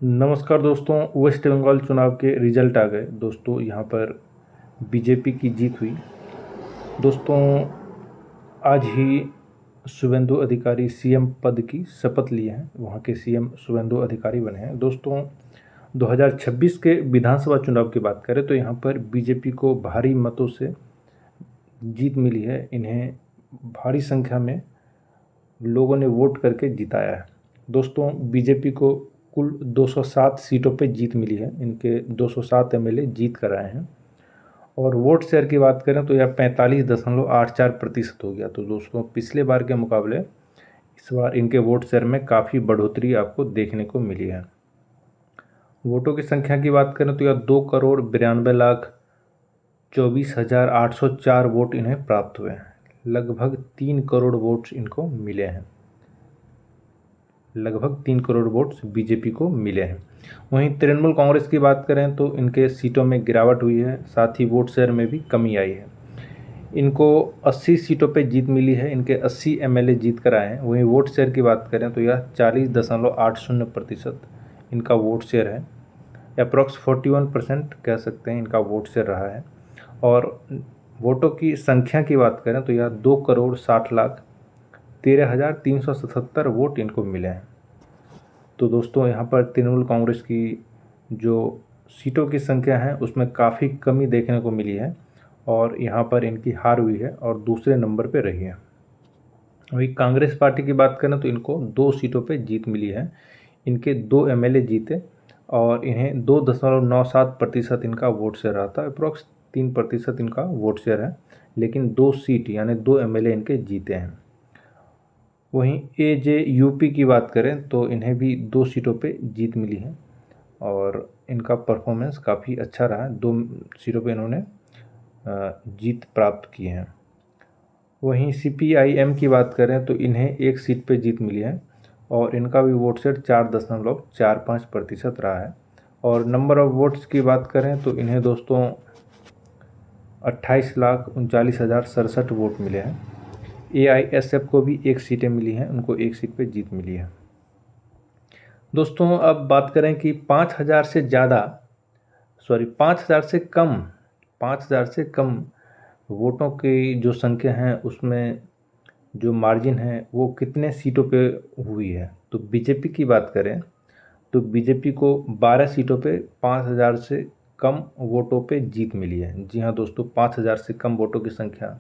नमस्कार दोस्तों। वेस्ट बंगाल चुनाव के रिजल्ट आ गए दोस्तों। यहाँ पर बीजेपी की जीत हुई दोस्तों। आज ही शुभेंदु अधिकारी सीएम पद की शपथ लिए हैं। वहाँ के सीएम शुभेंदु अधिकारी बने हैं दोस्तों। 2026 के विधानसभा चुनाव की बात करें तो यहाँ पर बीजेपी को भारी मतों से जीत मिली है। इन्हें भारी संख्या में लोगों ने वोट करके जिताया है दोस्तों। बीजेपी को कुल 207 सीटों पे जीत मिली है। इनके 207 एमएलए जीत कर आए हैं। और वोट शेयर की बात करें तो यह 45.84% हो गया। तो दोस्तों पिछले बार के मुकाबले इस बार इनके वोट शेयर में काफ़ी बढ़ोतरी आपको देखने को मिली है। वोटों की संख्या की बात करें तो यह 2,92,24,804 वोट इन्हें प्राप्त हुए हैं। लगभग 3 करोड़ वोट्स इनको मिले हैं। लगभग 3 करोड़ वोट्स बीजेपी को मिले हैं। वहीं तृणमूल कांग्रेस की बात करें तो इनके सीटों में गिरावट हुई है, साथ ही वोट शेयर में भी कमी आई है। इनको 80 सीटों पे जीत मिली है। इनके 80 एमएलए जीत कर आए हैं। वहीं वोट शेयर की बात करें तो यह 40.80% इनका वोट शेयर है। अप्रॉक्स 41% कह सकते हैं इनका वोट शेयर रहा है। और वोटों की संख्या की बात करें तो यह 2,60,13,377 वोट इनको मिले हैं। तो दोस्तों यहाँ पर तृणमूल कांग्रेस की जो सीटों की संख्या है उसमें काफ़ी कमी देखने को मिली है और यहाँ पर इनकी हार हुई है और दूसरे नंबर पे रही है। वही कांग्रेस पार्टी की बात करें तो इनको 2 सीटों पे जीत मिली है। इनके 2 एमएलए जीते और इन्हें 2.97% इनका वोट शेयर रहा था। अप्रॉक्स 3% इनका वोट शेयर है, लेकिन 2 सीट यानी 2 एमएलए इनके जीते हैं। वहीं एजेयूपी की बात करें तो इन्हें भी 2 सीटों पे जीत मिली है और इनका परफॉर्मेंस काफ़ी अच्छा रहा है। 2 सीटों पे इन्होंने जीत प्राप्त की है। वहीं सीपीआईएम की बात करें तो इन्हें 1 सीट पे जीत मिली है और इनका भी वोट शेयर 4.45% रहा है। और नंबर ऑफ वोट्स की बात करें तो इन्हें दोस्तों 28,39,67 वोट मिले हैं। एआईएसएफ को भी 1 सीटें मिली हैं, उनको 1 सीट पे जीत मिली है। दोस्तों अब बात करें कि 5,000 से ज़्यादा 5,000 से कम वोटों की जो संख्या है उसमें जो मार्जिन है वो कितने सीटों पे हुई है। तो बीजेपी की बात करें तो बीजेपी को 12 सीटों पे 5,000 से कम वोटों पे जीत मिली है। जी हाँ दोस्तों, 5,000 से कम वोटों की संख्या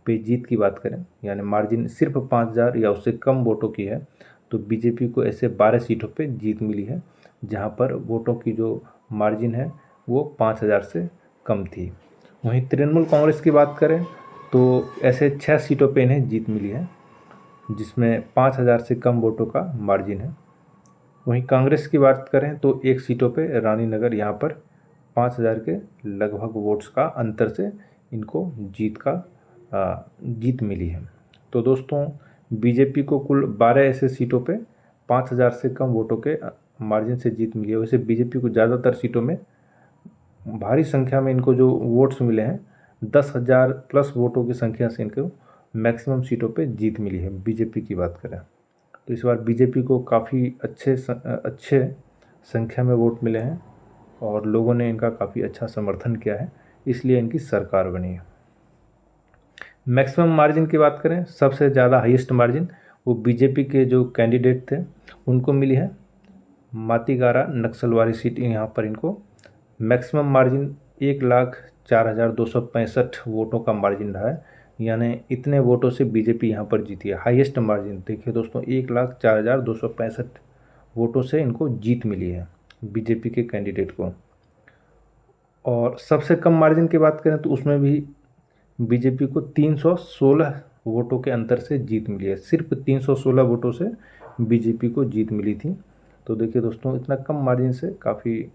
पे जीत की बात करें यानी मार्जिन सिर्फ 5,000 या उससे कम वोटों की है तो बीजेपी को ऐसे 12 सीटों पे जीत मिली है, जहां पर वोटों की जो मार्जिन है वो 5,000 से कम थी। वहीं तृणमूल कांग्रेस की बात करें तो ऐसे 6 सीटों पे इन्हें जीत मिली है, जिसमें 5,000 से कम वोटों का मार्जिन है। वहीं कांग्रेस की बात करें तो 1 सीटों पे रानीनगर, यहाँ पर 5,000 के लगभग वोट्स का अंतर से इनको जीत मिली है। तो दोस्तों बीजेपी को कुल 12 ऐसे सीटों पे 5,000 से कम वोटों के मार्जिन से जीत मिली है। वैसे बीजेपी को ज़्यादातर सीटों में भारी संख्या में इनको जो वोट्स मिले हैं 10,000 प्लस वोटों की संख्या से इनको मैक्सिमम सीटों पे जीत मिली है। बीजेपी की बात करें तो इस बार बीजेपी को काफ़ी अच्छे संख्या में वोट मिले हैं और लोगों ने इनका काफ़ी अच्छा समर्थन किया है, इसलिए इनकी सरकार बनी है। मैक्सिमम मार्जिन की बात करें, सबसे ज़्यादा हाईएस्ट मार्जिन वो बीजेपी के जो कैंडिडेट थे उनको मिली है। मातीगारा नक्सलवारी सीट, यहाँ पर इनको मैक्सिमम मार्जिन 1,04,265 वोटों का मार्जिन रहा है। यानी इतने वोटों से बीजेपी यहाँ पर जीती है। हाईएस्ट मार्जिन देखिए दोस्तों, 1,04,265 वोटों से इनको जीत मिली है बीजेपी के कैंडिडेट को। और सबसे कम मार्जिन की बात करें तो उसमें भी बीजेपी को 316 वोटों के अंतर से जीत मिली है। सिर्फ 316 वोटों से बीजेपी को जीत मिली थी। तो देखिए दोस्तों, इतना कम मार्जिन से काफ़ी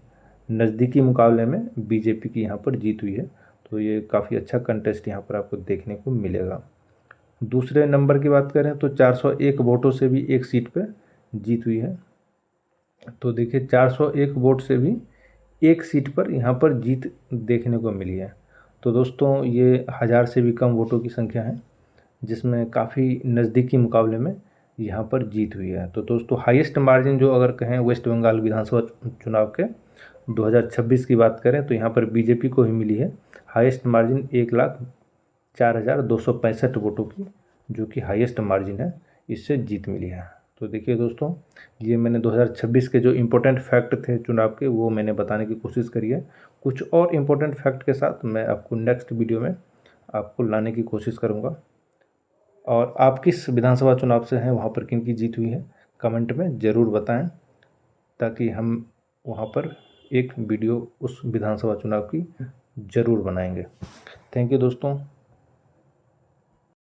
नज़दीकी मुकाबले में बीजेपी की यहाँ पर जीत हुई है। तो ये काफ़ी अच्छा कंटेस्ट यहाँ पर आपको देखने को मिलेगा। दूसरे नंबर की बात करें तो 401 वोटों से भी 1 सीट पे जीत हुई है। तो देखिए 401 वोट से भी 1 सीट पर यहाँ पर जीत देखने को मिली है। तो दोस्तों ये 1,000 से भी कम वोटों की संख्या है, जिसमें काफ़ी नज़दीकी मुकाबले में यहाँ पर जीत हुई है। तो दोस्तों हाईएस्ट मार्जिन जो अगर कहें वेस्ट बंगाल विधानसभा चुनाव के 2026 की बात करें तो यहाँ पर बीजेपी को ही मिली है हाईएस्ट मार्जिन 1,04,265 वोटों की, जो कि हाईएस्ट मार्जिन है, इससे जीत मिली है। तो देखिए दोस्तों, ये मैंने 2026 के जो इम्पोर्टेंट फैक्ट थे चुनाव के वो मैंने बताने की कोशिश करी है। कुछ और इम्पोर्टेंट फैक्ट के साथ मैं आपको नेक्स्ट वीडियो में आपको लाने की कोशिश करूँगा। और आप किस विधानसभा चुनाव से हैं, वहाँ पर किन की जीत हुई है, कमेंट में ज़रूर बताएं, ताकि हम वहाँ पर एक वीडियो उस विधानसभा चुनाव की ज़रूर बनाएंगे। थैंक यू दोस्तों।